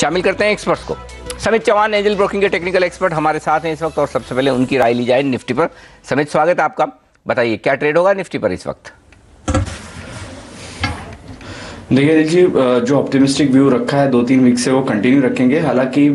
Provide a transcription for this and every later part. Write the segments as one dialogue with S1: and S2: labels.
S1: शामिल करते हैं एक्सपर्ट्स को। समित चौहान एंजल ब्रोकिंग के टेक्निकल एक्सपर्ट हमारे साथ हैं इस वक्त और सबसे पहले उनकी राय ली जाए निफ्टी पर। समित, स्वागत है आपका। बताइए क्या ट्रेड होगा निफ्टी पर इस वक्त?
S2: देखिए जी, जो ऑप्टिमिस्टिक व्यू रखा है 2-3 वीक से वो कंटिन्यू रखेंगे। हालांकि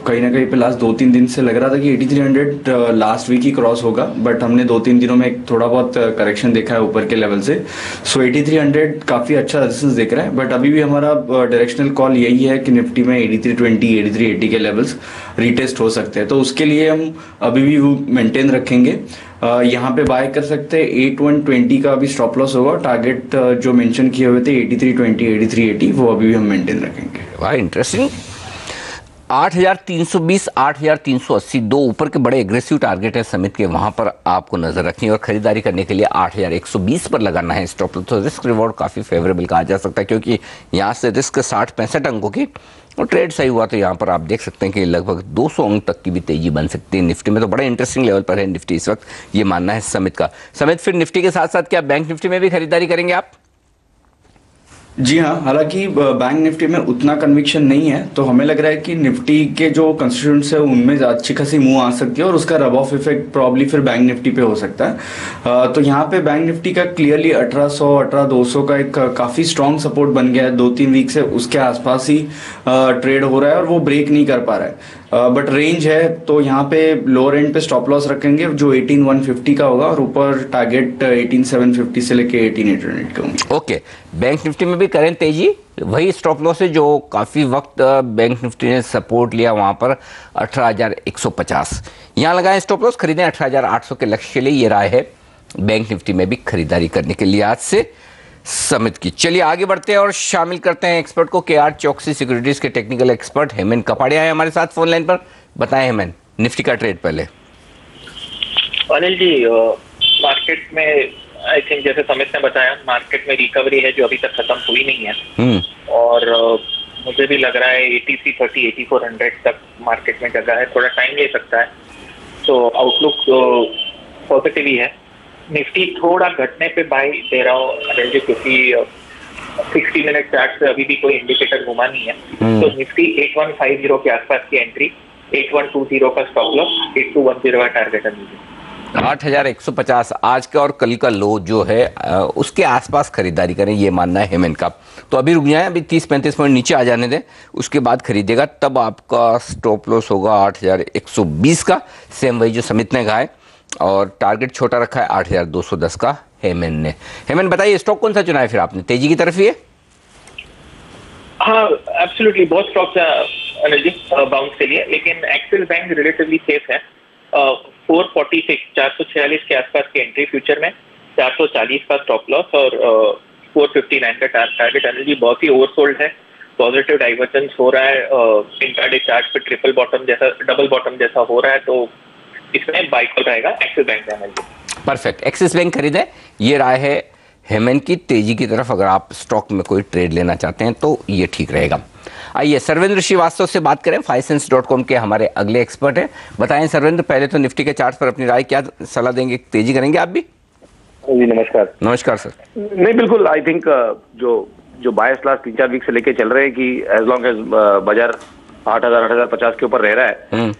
S2: कहीं ना कहीं पे लास्ट 2-3 दिन से लग रहा था कि 8300 लास्ट वीक ही क्रॉस होगा, बट हमने 2-3 दिनों में एक थोड़ा बहुत करेक्शन देखा है ऊपर के लेवल से। सो 8300 काफ़ी अच्छा रेजिस्टेंस देख रहा है, बट अभी भी हमारा डायरेक्शनल कॉल यही है कि निफ्टी में 8320 8380 के लेवल्स रीटेस्ट हो सकते हैं। तो उसके लिए हम अभी भी वो मेंटेन रखेंगे। यहाँ पे बाय कर सकते हैं। 8120 का अभी स्टॉप लॉस होगा। टारगेट जो मेंशन किए हुए थे 8320 8380 वो अभी भी हम मेंटेन रखेंगे।
S1: वाह, इंटरेस्टिंग। 8320 8380 दो ऊपर के बड़े एग्रेसिव टारगेट है समित के, वहां पर आपको नजर रखनी है और खरीदारी करने के लिए 8120 पर लगाना है स्टॉप लॉस। तो रिस्क रिवॉर्ड काफी फेवरेबल कहा जा सकता है, क्योंकि यहाँ से रिस्क 60-65 अंकों की और ट्रेड सही हुआ तो यहाँ पर आप देख सकते हैं कि लगभग 200 अंक तक की भी तेजी बन सकती है निफ्टी में। तो बड़े इंटरेस्टिंग लेवल पर है निफ्टी इस वक्त, ये मानना है समित का। समित, फिर निफ्टी के साथ साथ क्या बैंक निफ्टी में भी खरीदारी करेंगे आप?
S2: जी हाँ, हालांकि बैंक निफ्टी में उतना कन्विक्शन नहीं है, तो हमें लग रहा है कि निफ्टी के जो कंस्टिट्यूएंट्स है उनमें अच्छी खासी मूव आ सकती है और उसका रब ऑफ इफेक्ट प्रॉब्ली फिर बैंक निफ्टी पे हो सकता है। तो यहाँ पे बैंक निफ्टी का क्लियरली 1800 18200 का एक काफ़ी स्ट्रॉन्ग सपोर्ट बन गया है। 2-3 वीक से उसके आसपास ही ट्रेड हो रहा है और वो ब्रेक नहीं कर पा रहा है। बट रेंज है तो यहाँ पे लोअर एंड पे स्टॉप लॉस रखेंगे जो 18150 का होगा और ऊपर टारगेट 18750 से लेके 18800 का होंगे।
S1: ओके, बैंक निफ्टी में भी करें तेजी, वही स्टॉप लॉस है जो काफी वक्त बैंक निफ्टी ने सपोर्ट लिया वहां पर 18150। यहां लगाएं स्टॉप लॉस, खरीदें 18800 के लक्ष्य के लिए। ये राय है बैंक निफ्टी में भी खरीदारी करने के लिए आज से समित की। चलिए आगे बढ़ते हैं और शामिल करते हैं एक्सपर्ट को। केआर चौकसी सिक्योरिटीज के टेक्निकल एक्सपर्ट हेमंत कपाड़िया है हमारे साथ फोन लाइन पर। बताएं हेमंत, निफ्टी का ट्रेड पहले।
S3: अनिल जी, मार्केट में आई थिंक जैसे समित ने बताया, मार्केट में रिकवरी है जो अभी तक खत्म हुई नहीं है और मुझे भी लग रहा है 8330 8400 तक मार्केट में जगह है। थोड़ा टाइम ले सकता है, तो आउटलुक पॉजिटिव ही है। निफ्टी थोड़ा घटने पे बाय दे रहा हूँ अनिल जी, क्योंकि 60 मिनट चार्ट से अभी भी कोई इंडिकेटर घुमा नहीं है। तो निफ्टी 8150 के आसपास की एंट्री, 8120 का स्टॉप लॉस, 8210 का टारगेट अनिल जी।
S1: 8150 आज का और कल का लो जो है उसके आसपास खरीदारी करें, ये मानना है हेमंत का। तो अभी रुक जाए, अभी 30-35 पॉइंट नीचे आ जाने दें, उसके बाद खरीदेगा तब आपका स्टॉप लॉस होगा 8120 का, सेम वही जो समित ने कहा है, और टारगेट छोटा रखा है 8210 का हेमंत ने। हेमंत बताइए स्टॉक कौन सा चुना है फिर आपने, तेजी की तरफ ही है?
S3: हाँ एब्सोल्युटली, बहुत स्टॉक्स है अनिल जी बाउंस के लिए, लेकिन एक्सिस बैंक रिलेटिवली सेफ है। 446 446 के आसपास की एंट्री फ्यूचर में, 440 का स्टॉप लॉस और 459 का टारगेट। अनिल जी बहुत ही ओवरसोल्ड है, पॉजिटिव डाइवर्जेंस हो रहा है इंट्राडे चार्ट पे, ट्रिपल बॉटम जैसा, डबल बॉटम जैसा हो रहा है, तो इसमें बाय कॉल रहेगा एक्सिस बैंक का।
S1: परफेक्ट, एक्सिस बैंक खरीदें, ये राय है हेमंत की। तेजी की तरफ अगर आप स्टॉक में कोई ट्रेड लेना चाहते हैं तो ये ठीक रहेगा। आइए सर्वेंद्र श्रीवास्तव से बात करें, 5sense.com के हमारे अगले एक्सपर्ट हैं। बताएं सर्वेंद्र, पहले तो निफ्टी के चार्ट पर अपनी राय, क्या सलाह देंगे, तेजी करेंगे आप भी?
S4: जी नमस्कार।
S1: नमस्कार सर।
S4: नहीं बिल्कुल, आई थिंक जो बायस लास्ट 3-4 वीक से लेके चल रहे हैं कि एज लॉन्ग एज बाजार 8000 8050 के ऊपर रह रहा है,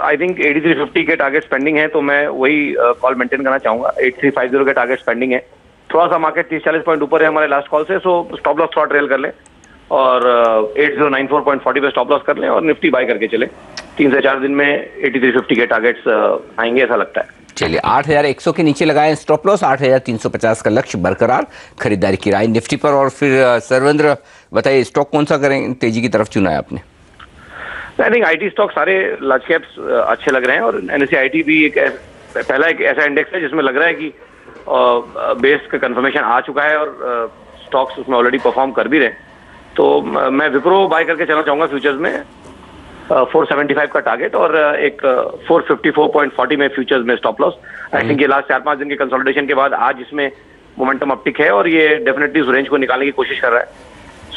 S4: आई थिंक 8350 के टारगेट पेंडिंग है, तो मैं वही कॉल मेंटेन करना चाहूंगा। 8350 के टारगेट पेंडिंग है, थोड़ा सा मार्केट 30-40 पॉइंट ऊपर है हमारे लास्ट कॉल से, सो स्टॉप लॉस थोड़ा ट्रेल कर लें और 8094.40 पे स्टॉप लॉस कर लें और निफ्टी बाय करके चले। 3 से 4 दिन में 8350 के टारगेट्स आएंगे ऐसा लगता है।
S1: चलिए 8100 के नीचे लगाएं स्टॉप लॉस, 8350 का लक्ष्य बरकरार, खरीदारी की राय निफ्टी पर। और फिर सर्वेंद्र बताइए स्टॉक कौन सा करें, तेजी की तरफ चुना है आपने?
S4: आई थिंक आईटी स्टॉक सारे लार्ज कैप्स अच्छे लग रहे हैं और एनएससी आईटी भी एक ऐसा इंडेक्स है जिसमें लग रहा है कि बेस का कंफर्मेशन आ चुका है और स्टॉक्स उसमें ऑलरेडी परफॉर्म कर भी रहे हैं। तो मैं विप्रो बाय करके चलना चाहूंगा फ्यूचर्स में, 475 का टारगेट और एक 454.40 में फ्यूचर्स में स्टॉप लॉस। आई थिंक ये लास्ट 4-5 दिन के कंसोलिडेशन के बाद आज इसमें मोमेंटम अपटिक है और ये डेफिनेटली उस रेंज को निकालने की कोशिश कर रहा है।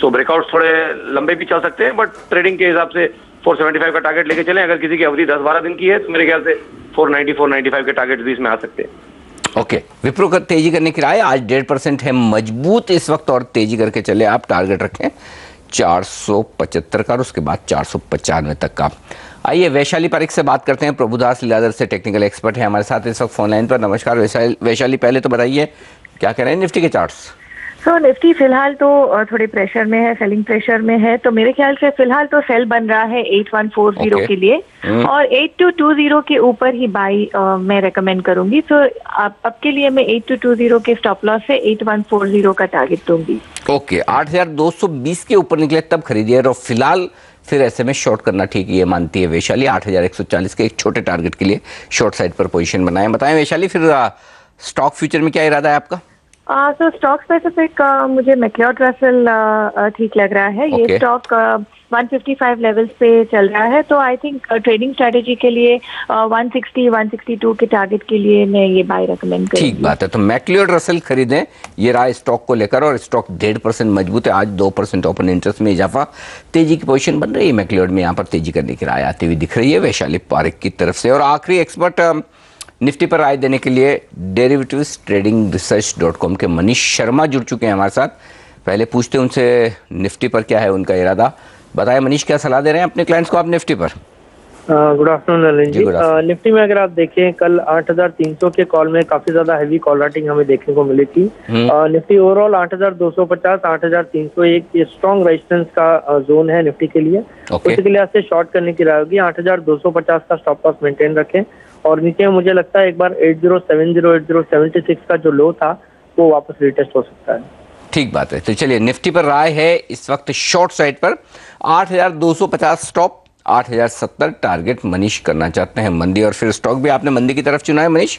S4: सो ब्रेकआउट थोड़े लंबे भी चल सकते हैं, बट ट्रेडिंग के हिसाब से 475 का टारगेट लेके चलें। अगर किसी की अवधि 10-12 दिन की है तो मेरे ख्याल से 490-495 के टारगेट भी इसमें आ सकते हैं।
S1: ओके, विप्रो का तेजी करने की राय, आज 1.5% है मजबूत इस वक्त और तेजी करके चले आप, टारगेट रखें। 475 का और उसके बाद 495 तक का। आइए वैशाली पारिक से बात करते हैं। प्रभुदास लीलाधर से टेक्निकल एक्सपर्ट है हमारे साथ इस वक्त फोन लाइन पर। नमस्कार वैशाली, पहले तो बताइए क्या कह रहे हैं निफ्टी के चार्ट्स?
S5: निफ्टी फिलहाल तो थोड़े प्रेशर में है, सेलिंग प्रेशर में है, तो मेरे ख्याल से फिलहाल तो सेल बन रहा है 8140 के लिए और 8220 के ऊपर ही बाई मैं रेकमेंड करूंगी। तो अब के लिए मैं 8220 के स्टॉप लॉस से 8140 का टारगेट दूंगी।
S1: ओके, 8220 के ऊपर निकले तब खरीदिए और फिलहाल फिर ऐसे में शॉर्ट करना ठीक है, ये मानती है वैशाली। 8140 के एक छोटे टारगेट के लिए शॉर्ट साइड पर पोजीशन बनाएं। बताएं वैशाली, फिर स्टॉक फ्यूचर में क्या इरादा है आपका?
S5: तो स्टॉक स्पेसिफिक मुझे मैक्लियोड रसेल ठीक लग रहा है। ये स्टॉक 155 लेवल्स पे चल रहा है, तो आई थिंक ट्रेडिंग स्ट्रेटेजी के लिए 160 162 के टारगेट के लिए मैं ये बाय रेकमेंड करूंगी।
S1: ठीक बात है, तो मैक्लियोड रसेल खरीदें, ये रहा स्टॉक को लेकर। और स्टॉक 1.5% मजबूत है, आज 2% ओपन इंटरेस्ट में इजाफा, तेजी की पोजीशन बन रही है। मैक्लियोड में यहाँ पर तेजी करने की राय आती हुई दिख रही है वैशाली पारिक की तरफ से। और आखिरी एक्सपर्ट निफ्टी पर राय देने के लिए डेरिवेटिव्स ट्रेडिंग research.com के मनीष शर्मा जुड़ चुके हैं हमारे साथ। पहले पूछते हैं उनसे निफ्टी पर क्या है उनका इरादा। बताएं मनीष, क्या सलाह दे रहे हैं अपने क्लाइंट्स को आप निफ्टी पर?
S6: गुड आफ्टरनून नलिन जी। निफ्टी में अगर आप देखें, कल 8300 के कॉल में काफी ज्यादा हैवी कॉल राइटिंग हमें देखने को मिली थी। निफ्टी ओवरऑल 8250 8301 ये स्ट्रॉन्ग रेजिस्टेंस का जोन है निफ्टी के लिए। उसके लिए आपसे शॉर्ट करने की राय होगी। 8250 का स्टॉप लॉस मेंटेन रखें और नीचे मुझे लगता है एक बार 8070 8076 का जो लो था वो वापस रिटेस्ट हो सकता है।
S1: ठीक बात है, तो चलिए निफ्टी पर राय है इस वक्त शॉर्ट साइड पर 8250 स्टॉप, 8070 टारगेट मनीष करना चाहते हैं मंदी। और फिर स्टॉक भी आपने मंदी की तरफ चुना है मनीष?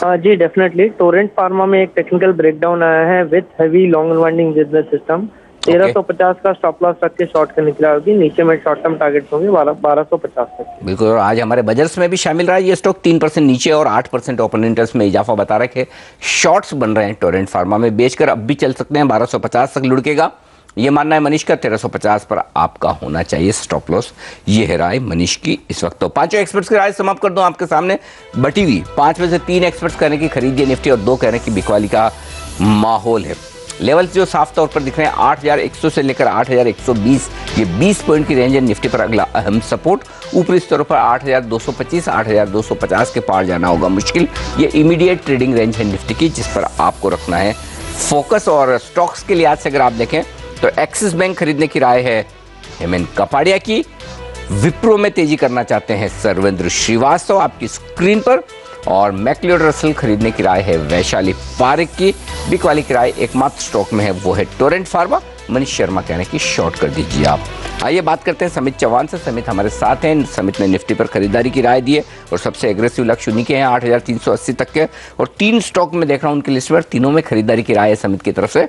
S6: जी डेफिनेटली। टोरेंट फार्मा में एक टेक्निकल ब्रेकडाउन आया है with heavy long unwinding business system. 1350 का स्टॉप लॉस रख के शॉर्ट करने की होगी। नीचे में शॉर्ट टर्म टारगेट होंगे 1250 तक।
S1: बिल्कुल, और आज हमारे बजट्स में भी शामिल रहा है ये स्टॉक। 3% नीचे और 8% ओपन इंटरेस्ट में इजाफा बता रखे। शॉर्ट्स बन रहे हैं टोरेंट फार्मा में, बेचकर अब भी चल सकते हैं। 1250 तक लुढ़केगा, ये मानना है मनीष का। 1350 पर आपका होना चाहिए स्टॉप लॉस। ये है राय मनीष की इस वक्त। तो पांचों एक्सपर्ट्स की राय समाप्त कर दूं आपके सामने बटी हुई। 5 में से 3 एक्सपर्ट्स कहने की खरीदिए निफ्टी और 2 कहने की बिकवाली का माहौल है। लेवल्स जो साफ तौर पर दिख रहे हैं 8100 से लेकर 8120, ये 20 पॉइंट की रेंज है निफ्टी पर। अगला अहम सपोर्ट ऊपरी स्तरों पर 8225 8250 के पार जाना होगा मुश्किल। ये इमीडिएट ट्रेडिंग रेंज है निफ्टी की, जिस पर आपको रखना है फोकस। और स्टॉक्स के लिहाज से अगर आप देखें तो एक्सिस बैंक खरीदने की राय है हेमंत कपाड़िया की। विप्रो में तेजी करना चाहते हैं सर्वेंद्र श्रीवास्तव आपकी स्क्रीन पर। और मैक्लियोड रसेल खरीदने की राय है वैशाली पारिक की। बिक वाली की राय एकमात्र स्टॉक में है, वो है टोरेंट फार्मा। मनीष शर्मा कहने की शॉर्ट कर दीजिए आप। आइए बात करते हैं समित चौहान से। समित हमारे साथ हैं। समित ने निफ्टी पर खरीदारी की राय दी है और सबसे एग्रेसिव लक्ष्य उन्हीं के हैं 8380 तक के। और 3 स्टॉक में देख रहा हूं उनकी लिस्ट पर, तीनों में खरीदारी की राय है समित की तरफ से।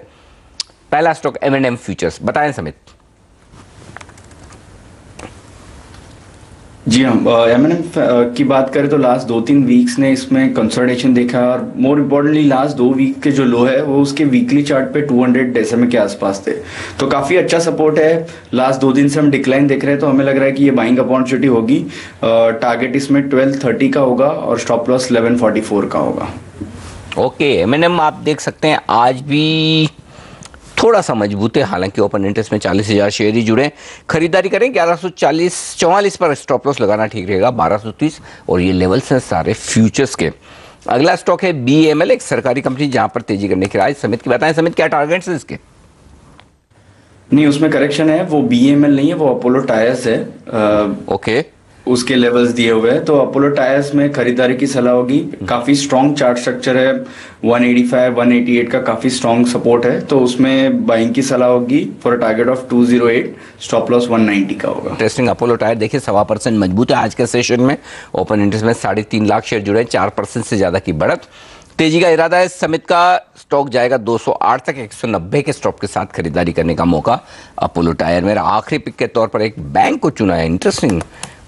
S1: पहला स्टॉक M&M फ्यूचर्स, बताएं समित।
S2: जी हाँ, M&M की बात करें तो लास्ट 2-3 वीक्स ने इसमें कंसोलिडेशन देखा और मोर इम्पोर्टेंटली लास्ट 2 वीक के जो लो है वो उसके वीकली चार्ट पे 200 SMA के आसपास थे। तो काफ़ी अच्छा सपोर्ट है। लास्ट 2 दिन से हम डिक्लाइन देख रहे हैं, तो हमें लग रहा है कि ये बाइंग अपॉर्चुनिटी होगी। टारगेट इसमें 1230 का होगा और स्टॉप लॉस 1144 का होगा।
S1: ओके, M&M आप देख सकते हैं आज भी थोड़ा सा मजबूत है, हालांकि ओपन इंटरेस्ट में 40,000 शेयर ही जुड़े। खरीदारी करें 1144 पर स्टॉप लॉस लगाना ठीक रहेगा 1230, और ये लेवल्स हैं सारे फ्यूचर्स के। अगला स्टॉक है BEML, एक सरकारी कंपनी जहां पर तेजी करने की राय समित की। बताएं समित क्या टारगेट्स हैं इसके?
S2: नहीं, उसमें करेक्शन है, वो BEML नहीं है, वो अपोलो टायर्स है।
S1: ओके,
S2: उसके लेवल्स दिए हुए हैं। तो अपोलो टायर्स में खरीदारी की सलाह होगी। काफ़ी स्ट्रॉन्ग चार्ट स्ट्रक्चर है, 185 188 का काफ़ी स्ट्रॉन्ग सपोर्ट है, तो उसमें बाइंग की सलाह होगी for target of 208, stop loss 190 का होगा।
S1: इंटरेस्टिंग। अपोलो टायर देखिए 1.25% मजबूत है आज के सेशन में। ओपन इंटरेस्ट में 3.5 लाख शेयर जुड़े हैं, 4% से ज़्यादा की बढ़त। तेजी का इरादा है समित का। स्टॉक जाएगा 208 तक, 190 के स्टॉप के साथ खरीदारी करने का मौका अपोलो टायर। मेरा आखिरी पिक के तौर पर एक बैंक को चुना है, इंटरेस्टिंग,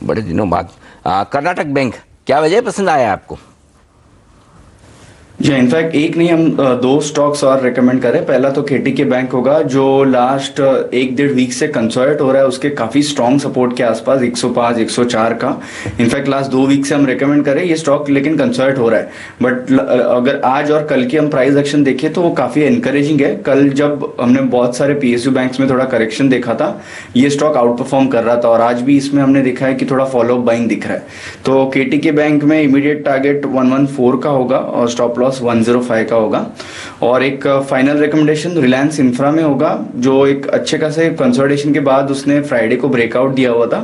S1: बड़े दिनों बाद। कर्नाटक बैंक, क्या वजह पसंद आया आपको?
S2: जी, इनफैक्ट एक नहीं, हम दो स्टॉक्स और रेकमेंड करें। पहला तो केटीके बैंक होगा, जो लास्ट 1-1.5 वीक से कंसोलिडेट हो रहा है उसके काफी स्ट्रॉन्ग सपोर्ट के आसपास 105 104 का। इनफैक्ट लास्ट 2 वीक से हम रेकमेंड करें ये स्टॉक, लेकिन कंसोलिडेट हो रहा है। बट अगर आज और कल की हम प्राइस एक्शन देखें तो वो काफी एनकरेजिंग है। कल जब हमने बहुत सारे पीएसयू बैंक्स में थोड़ा करेक्शन देखा था, ये स्टॉक आउट परफॉर्म कर रहा था, और आज भी इसमें हमने देखा है कि थोड़ा फॉलो अप बाइंग दिख रहा है। तो केटीके बैंक में इमीडिएट टारगेट 114 का होगा और स्टॉप लॉस 105 का होगा। और एक फाइनल रिकमेंडेशन रिलायंस इंफ्रा में होगा, जो एक अच्छे खासे कंसोलिडेशन के बाद उसने फ्राइडे को ब्रेकआउट दिया हुआ था।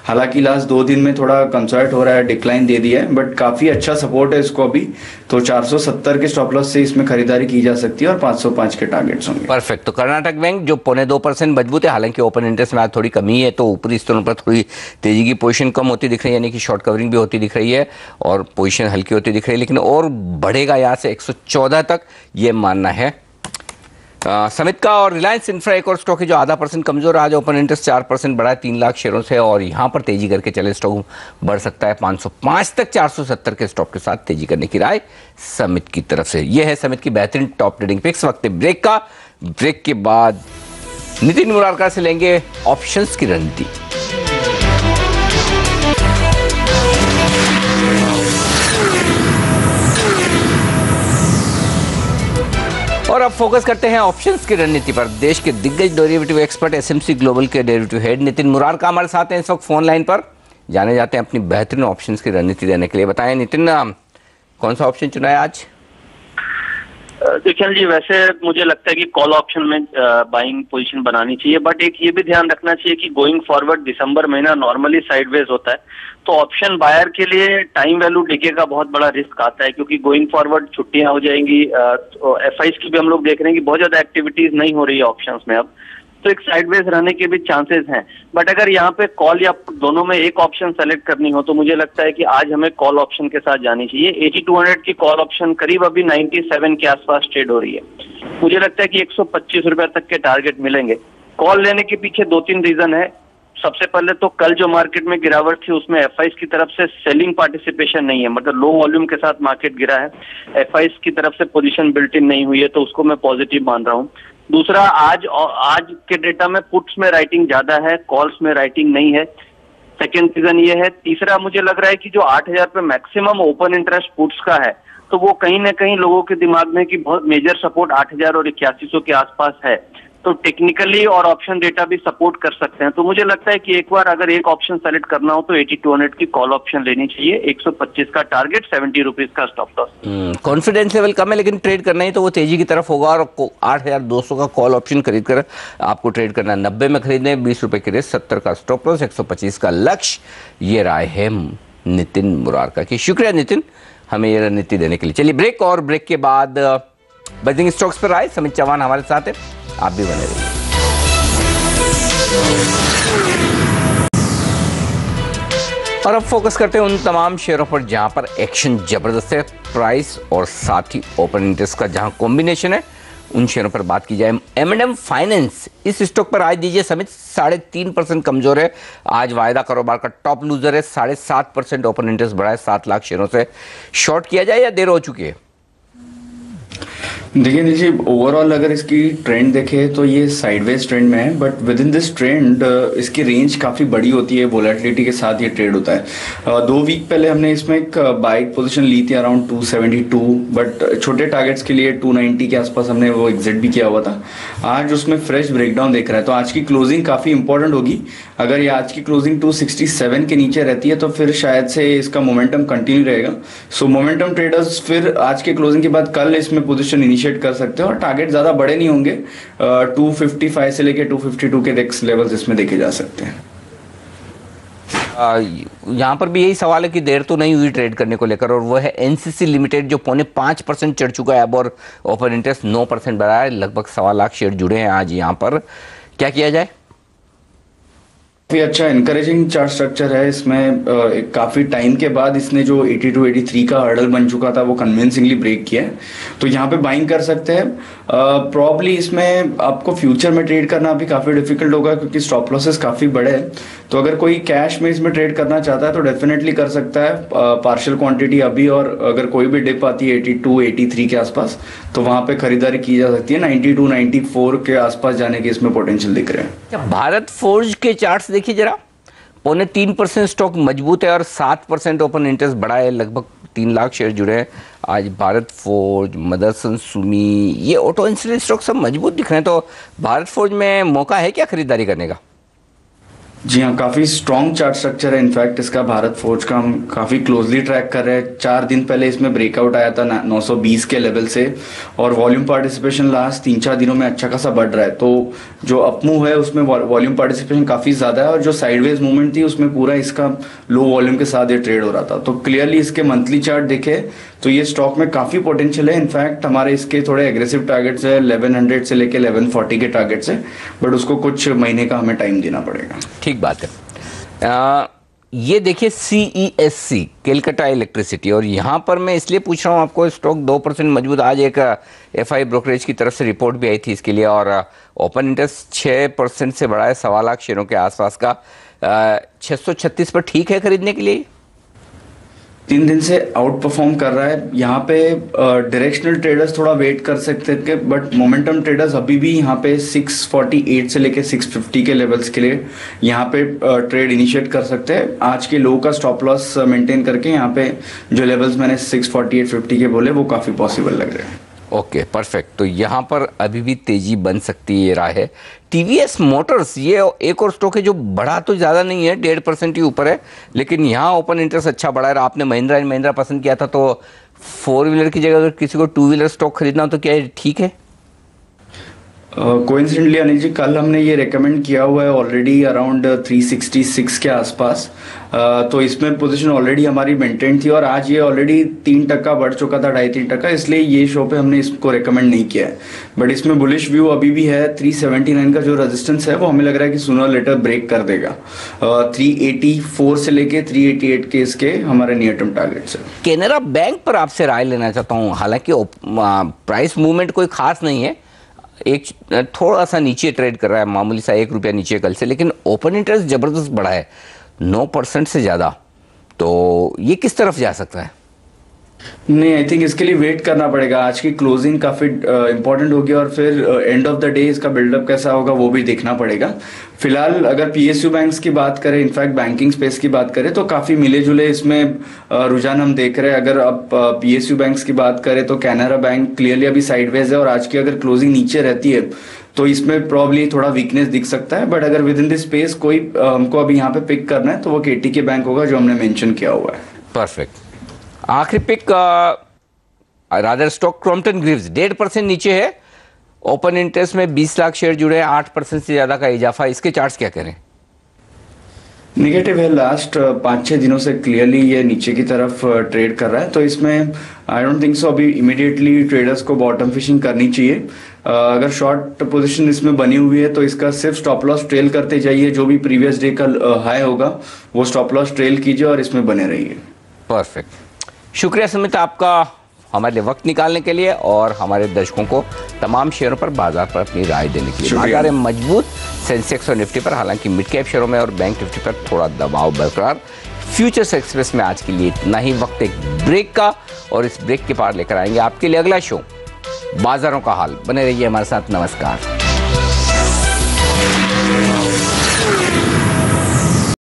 S2: हालांकि लास्ट 2 दिन में थोड़ा कंसोलिडेट हो रहा है, डिक्लाइन दे दिया है, बट काफी अच्छा सपोर्ट है इसको अभी। तो 470 के स्टॉप लॉस से इसमें खरीदारी की जा सकती है और 505 के टारगेट्स होंगे।
S1: परफेक्ट। तो कर्नाटक बैंक जो 0.25% मजबूत है, हालांकि ओपन इंटरेस्ट में आज थोड़ी कमी है, तो ऊपरी स्तरों पर थोड़ी तेजी की पोजीशन कम होती दिख रही है, यानी कि शॉर्ट कवरिंग भी होती दिख रही है और पोजीशन हल्की होती दिख रही है, लेकिन और बढ़ेगा यहाँ से 114 तक, ये मानना है समित का। और रिलायंस इंफ्रा एक और स्टॉक है जो 0.5% कमजोर, आज ओपन इंटरेस्ट 4% बढ़ा है 3 लाख शेयरों से, और यहाँ पर तेजी करके चले स्टॉक बढ़ सकता है 505 तक। 470 के स्टॉक के साथ तेजी करने की राय समित की तरफ से। यह है समित की बेहतरीन टॉप ट्रेडिंग पिक्स। वक्त ब्रेक का, ब्रेक के बाद नितिन मुरारका से लेंगे ऑप्शंस की रणनीति। और अब फोकस करते हैं ऑप्शंस की रणनीति पर। देश के दिग्गज डेरिवेटिव एक्सपर्ट एसएमसी ग्लोबल के डेरिवेटिव हेड नितिन मुरारका हमारे साथ हैं इस वक्त फोन लाइन पर। जाने जाते हैं अपनी बेहतरीन ऑप्शंस की रणनीति देने के लिए। बताएं नितिन, कौन सा ऑप्शन चुना है आज?
S7: देखिए जी, वैसे मुझे लगता है कि कॉल ऑप्शन में बाइंग पोजीशन बनानी चाहिए, बट एक ये भी ध्यान रखना चाहिए कि गोइंग फॉरवर्ड दिसंबर महीना नॉर्मली साइडवेज होता है, तो ऑप्शन बायर के लिए टाइम वैल्यू डिके का बहुत बड़ा रिस्क आता है, क्योंकि गोइंग फॉरवर्ड छुट्टियां हो जाएंगी। एफआईज की भी हम लोग देख रहे हैं कि बहुत ज्यादा एक्टिविटीज नहीं हो रही है ऑप्शंस में अब, तो एक साइडवेज रहने के भी चांसेस हैं। बट अगर यहाँ पे कॉल या दोनों में एक ऑप्शन सेलेक्ट करनी हो तो मुझे लगता है कि आज हमें कॉल ऑप्शन के साथ जानी चाहिए। 8200 की कॉल ऑप्शन करीब अभी 97 के आसपास ट्रेड हो रही है। मुझे लगता है कि 125 रुपए तक के टारगेट मिलेंगे। कॉल लेने के पीछे 2-3 रीजन है। सबसे पहले तो कल जो मार्केट में गिरावट थी उसमें एफआईज की तरफ से सेलिंग पार्टिसिपेशन नहीं है, मतलब लो वॉल्यूम के साथ मार्केट गिरा है, एफआईज की तरफ से पोजीशन बिल्ट इन नहीं हुई है, तो उसको मैं पॉजिटिव मान रहा हूँ। दूसरा, आज के डेटा में पुट्स में राइटिंग ज्यादा है, कॉल्स में राइटिंग नहीं है। सेकेंड रीजन ये है। तीसरा, मुझे लग रहा है कि जो 8000 पे मैक्सिमम ओपन इंटरेस्ट पुट्स का है, तो वो कहीं ना कहीं लोगों के दिमाग में कि बहुत मेजर सपोर्ट 8000 और 8100 के आसपास है, तो टेक्निकली और ऑप्शन डेटा भी सपोर्ट कर सकते हैं। तो मुझे लगता है कि एक बार अगर एक ऑप्शन सेलेक्ट करना हो तो 8200 की कॉल ऑप्शन लेनी चाहिए। 125 का टारगेट, 70 रुपीज का स्टॉप लॉस।
S1: कॉन्फिडेंस लेवल कम है, लेकिन ट्रेड करना ही तो वो तेजी की तरफ होगा, और 8200 का कॉल ऑप्शन खरीद कर आपको ट्रेड करना। 90 में खरीदने 20 रुपए के रेट, 70 का स्टॉप लॉस, 125 का लक्ष्य। ये राय है नितिन मुरारका की। शुक्रिया नितिन हमें ये रणनीति देने के लिए। चलिए ब्रेक, और ब्रेक के बाद बजिंग स्टॉक्स पर आए समित चौहान हमारे साथ है, आप भी बने रहिए। और अब फोकस करते हैं उन तमाम शेयरों पर जहां पर एक्शन जबरदस्त है, प्राइस और साथ ही ओपन इंटरेस्ट का जहां कॉम्बिनेशन है, उन शेयरों पर बात की जाए। M&M फाइनेंस, इस स्टॉक पर आज दीजिए समित 3.5% कमजोर है। आज वायदा कारोबार का टॉप लूजर है। 7.5% ओपन इंटरेस्ट बढ़ा है, 7 लाख शेयरों से शॉर्ट किया जाए या देर हो चुकी है?
S2: देखिए जी, ओवरऑल अगर इसकी ट्रेंड देखें तो ये साइडवेज ट्रेंड में है, but with in this trend इसकी रेंज काफ़ी बड़ी होती है, वोलेटिलिटी के साथ ये ट्रेड होता है। 2 वीक पहले हमने इसमें एक बाइक पोजीशन ली थी अराउंड 272, बट छोटे टारगेट्स के लिए 290 के आसपास हमने वो एग्जिट भी किया हुआ था। आज उसमें फ्रेश ब्रेकडाउन देख रहा है, तो आज की क्लोजिंग काफ़ी इंपॉर्टेंट होगी। अगर ये आज की क्लोजिंग 267 के नीचे रहती है तो फिर शायद से इसका मोमेंटम कंटिन्यू रहेगा। सो मोमेंटम ट्रेडर्स फिर आज के क्लोजिंग के बाद कल इसमें पोजीशन इनिशिएट कर सकते हो, और टारगेट ज़्यादा बड़े नहीं होंगे। 255 से लेके 252 के नेक्स्ट लेवल्स इसमें देखे जा सकते हैं।
S1: यहाँ पर भी यही सवाल है कि देर तो नहीं हुई ट्रेड करने को लेकर, और वो है एनसीसी लिमिटेड जो 5.5% चढ़ चुका है अब, और ओपन इंटरेस्ट 9% बढ़ा है। लगभग 1.25 लाख शेयर जुड़े हैं आज यहाँ पर। क्या किया जाए?
S2: काफी अच्छा इनकरेजिंग चार्ट स्ट्रक्चर है इसमें। काफी टाइम के बाद इसने जो 82 83 का हर्डल बन चुका था वो कन्विंसिंगली ब्रेक किया है, तो यहाँ पे बाइंग कर सकते हैं। प्रॉब्ली इसमें आपको फ्यूचर में ट्रेड करना भी काफी डिफिकल्ट होगा क्योंकि स्टॉप लॉसेस काफी बड़े हैं। तो अगर कोई कैश में इसमें ट्रेड करना चाहता है तो डेफिनेटली कर सकता है पार्शियल क्वांटिटी अभी, और अगर कोई भी डिप आती है 82 83 के आसपास तो वहां पे खरीदारी की जा सकती है। 92 94 के आसपास जाने के इसमें पोटेंशियल दिख रहे हैं।
S1: भारत फोर्ज के चार्ट्स देखिए जरा, 3.25% स्टॉक मजबूत है और 7% ओपन इंटरेस्ट बढ़ा है, लगभग 3 लाख शेयर जुड़े हैं आज। भारत फोर्ज, मदरसन सुमी, ये ऑटो इंडस्ट्री स्टॉक सब मजबूत दिख रहे हैं, तो भारत फोर्ज में मौका है क्या खरीदारी करने का?
S2: जी हाँ, काफी स्ट्रॉन्ग चार्ट स्ट्रक्चर है इनफैक्ट इसका। भारत फोर्ज का हम काफी क्लोजली ट्रैक कर रहे हैं। 4 दिन पहले इसमें ब्रेकआउट आया था 920 के लेवल से, और वॉल्यूम पार्टिसिपेशन लास्ट 3-4 दिनों में अच्छा खासा बढ़ रहा है। तो जो अपमूव है उसमें वॉल्यूम पार्टिसिपेशन काफी ज्यादा है, और जो साइडवेज मूवमेंट थी उसमें पूरा इसका लो वॉल्यूम के साथ ये ट्रेड हो रहा था। तो क्लियरली इसके मंथली चार्ट देखे तो ये स्टॉक में काफी पोटेंशियल है। इनफैक्ट हमारे इसके थोड़े एग्रेसिव टारगेट्स है, 1100 से लेके 1140 के टारगेट्स है, बट उसको कुछ महीने का हमें टाइम देना पड़ेगा।
S1: ठीक बात है। ये देखिए CESC, केलकटा इलेक्ट्रिसिटी, और यहाँ पर मैं इसलिए पूछ रहा हूँ आपको, स्टॉक 2% मजबूत। आज एक FI ब्रोकरेज की तरफ से रिपोर्ट भी आई थी इसके लिए, और ओपन इंटरेस्ट 6% से बढ़ा है, 1.25 लाख शेयरों के आसपास का। 636 पर ठीक है खरीदने के लिए?
S2: 3 दिन से आउट परफॉर्म कर रहा है। यहाँ पे डायरेक्शनल ट्रेडर्स थोड़ा वेट कर सकते थे, बट मोमेंटम ट्रेडर्स अभी भी यहाँ पे 648 से लेके 650 के लेवल्स के लिए यहाँ पे ट्रेड इनिशिएट कर सकते हैं। आज के लो का स्टॉप लॉस मेंटेन करके यहाँ पे जो लेवल्स मैंने 648 50 के बोले वो काफ़ी पॉसिबल लग रहे हैं।
S1: Okay, perfect. तो यहाँ पर अभी भी तेजी बन सकती है, ये राह है। TVS मोटर्स, ये एक और स्टॉक है जो बढ़ा तो ज़्यादा नहीं है, 1.5% ही ऊपर है, लेकिन यहाँ ओपन इंटरेस्ट अच्छा बढ़ा है। आपने महिंद्रा एंड महिंद्रा पसंद किया था, तो 4 व्हीलर की जगह अगर किसी को 2 व्हीलर स्टॉक खरीदना हो तो क्या ठीक है?
S2: कोइंसिडेंटली अनिल जी, कल हमने ये रेकमेंड किया हुआ है ऑलरेडी अराउंड 366 के आसपास। तो इसमें पोजीशन ऑलरेडी हमारी मेंटेन थी, और आज ये ऑलरेडी 3% बढ़ चुका था, 2.5-3%, इसलिए ये शो पे हमने इसको रेकमेंड नहीं किया है। बट इसमें बुलिश व्यू अभी भी है। 379 का जो रेजिस्टेंस है वो हमें लग रहा है कि सूनर लेटर ब्रेक कर देगा। 384 से लेके 388 के इसके हमारे नियर टर्म टारगेट्स है।
S1: केनरा बैंक पर आपसे राय लेना चाहता हूँ। हालांकि प्राइस मूवमेंट कोई खास नहीं है, एक थोड़ा सा नीचे ट्रेड कर रहा है, मामूली सा 1 रुपया नीचे कल से, लेकिन ओपन इंटरेस्ट जबरदस्त बढ़ा है, 9% से ज़्यादा। तो ये किस तरफ जा सकता है?
S2: नहीं, आई थिंक इसके लिए वेट करना पड़ेगा। आज की क्लोजिंग काफी इंपॉर्टेंट होगी, और फिर एंड ऑफ द डे इसका बिल्डअप कैसा होगा वो भी देखना पड़ेगा। फिलहाल अगर PSU बैंक्स की बात करें, इनफैक्ट बैंकिंग स्पेस की बात करें, तो काफी मिले जुले इसमें रुझान हम देख रहे हैं। अगर अब PSU बैंक्स की बात करें तो कैनरा बैंक क्लियरली अभी साइडवेज है, और आज की अगर क्लोजिंग नीचे रहती है तो इसमें प्रॉब्ली थोड़ा वीकनेस दिख सकता है। बट अगर विद इन दिस स्पेस कोई हमको अभी यहाँ पे पिक करना है तो वो KTK बैंक होगा जो हमने मेंशन किया हुआ है।
S1: परफेक्ट। आखिरी pick rather stock Crompton Greaves, 1.5% नीचे है, ओपन इंटरेस्ट में 20 लाख शेयर जुड़े हैं, 8% से ज्यादा का इजाफा। इसके चार्ट्स क्या करें?
S2: निगेटिव है। लास्ट 5-6 दिनों से क्लियरली ये नीचे की तरफ ट्रेड कर रहा है, तो इसमें आई डोंट थिंक सो अभी इमीडिएटली ट्रेडर्स को बॉटम फिशिंग करनी चाहिए। अगर शॉर्ट पोजीशन इसमें बनी हुई है तो इसका सिर्फ स्टॉप लॉस ट्रेल करते जाइए, जो भी प्रीवियस डे का हाई होगा वो स्टॉप लॉस ट्रेल कीजिए और इसमें बने रहिए।
S1: परफेक्ट। शुक्रिया सुमित आपका हमारे लिए वक्त निकालने के लिए, और हमारे दर्शकों को तमाम शेयरों पर बाजार पर अपनी राय देने के लिए। बाजार मजबूत, सेंसेक्स और निफ्टी पर, हालांकि मिड कैप शेयरों में और बैंक निफ्टी पर थोड़ा दबाव बरकरार। फ्यूचर्स एक्सप्रेस में आज के लिए इतना ही। वक्त एक ब्रेक का, और इस ब्रेक के पार लेकर आएंगे आपके लिए अगला शो बाजारों का हाल। बने रहिए हमारे साथ। नमस्कार।